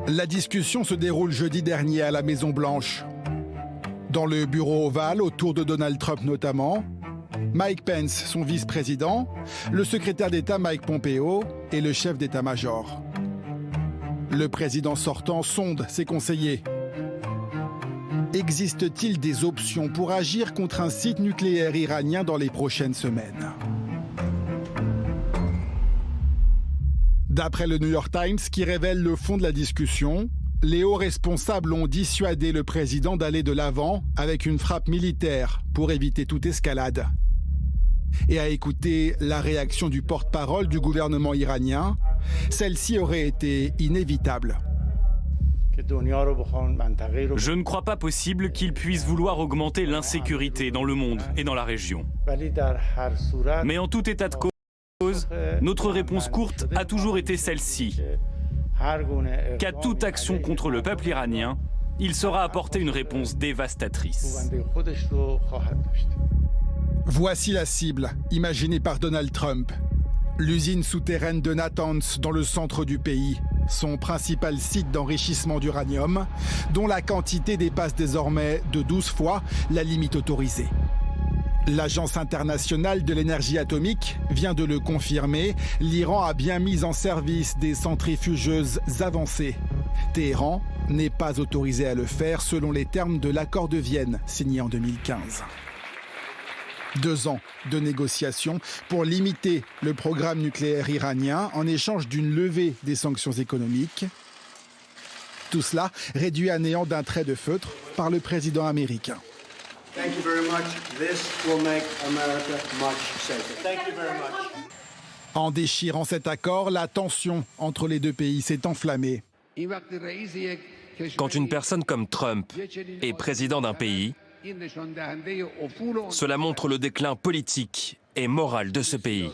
La discussion se déroule jeudi dernier à la Maison-Blanche. Dans le bureau ovale, autour de Donald Trump notamment, Mike Pence, son vice-président, le secrétaire d'État Mike Pompeo et le chef d'état-major. Le président sortant sonde ses conseillers. Existe-t-il des options pour agir contre un site nucléaire iranien dans les prochaines semaines? D'après le New York Times, qui révèle le fond de la discussion, les hauts responsables ont dissuadé le président d'aller de l'avant avec une frappe militaire pour éviter toute escalade. Et à écouter la réaction du porte-parole du gouvernement iranien, celle-ci aurait été inévitable. Je ne crois pas possible qu'ils puissent vouloir augmenter l'insécurité dans le monde et dans la région. Mais en tout état de cause, notre réponse courte a toujours été celle-ci. Qu'à toute action contre le peuple iranien, il sera apporté une réponse dévastatrice. Voici la cible, imaginée par Donald Trump. L'usine souterraine de Natanz, dans le centre du pays, son principal site d'enrichissement d'uranium, dont la quantité dépasse désormais de 12 fois la limite autorisée. L'Agence internationale de l'énergie atomique vient de le confirmer. L'Iran a bien mis en service des centrifugeuses avancées. Téhéran n'est pas autorisé à le faire selon les termes de l'accord de Vienne signé en 2015. 2 ans de négociations pour limiter le programme nucléaire iranien en échange d'une levée des sanctions économiques. Tout cela réduit à néant d'un trait de feutre par le président américain. Thank you very much. This will make America much safer. Thank you very much. En déchirant cet accord, la tension entre les deux pays s'est enflammée. Quand une personne comme Trump est président d'un pays, cela montre le déclin politique et moral de ce pays.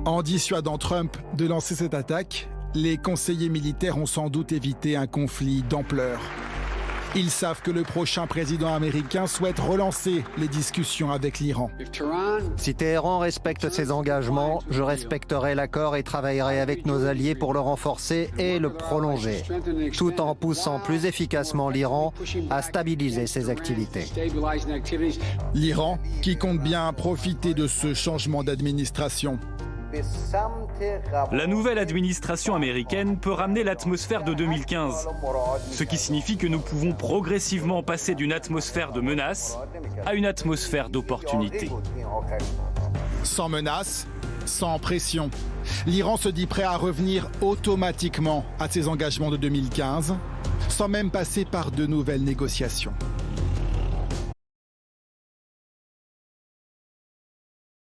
En dissuadant Trump de lancer cette attaque, les conseillers militaires ont sans doute évité un conflit d'ampleur. Ils savent que le prochain président américain souhaite relancer les discussions avec l'Iran. Si Téhéran respecte ses engagements, je respecterai l'accord et travaillerai avec nos alliés pour le renforcer et le prolonger, tout en poussant plus efficacement l'Iran à stabiliser ses activités. L'Iran qui compte bien profiter de ce changement d'administration. La nouvelle administration américaine peut ramener l'atmosphère de 2015, ce qui signifie que nous pouvons progressivement passer d'une atmosphère de menace à une atmosphère d'opportunité. Sans menace, sans pression, l'Iran se dit prêt à revenir automatiquement à ses engagements de 2015, sans même passer par de nouvelles négociations.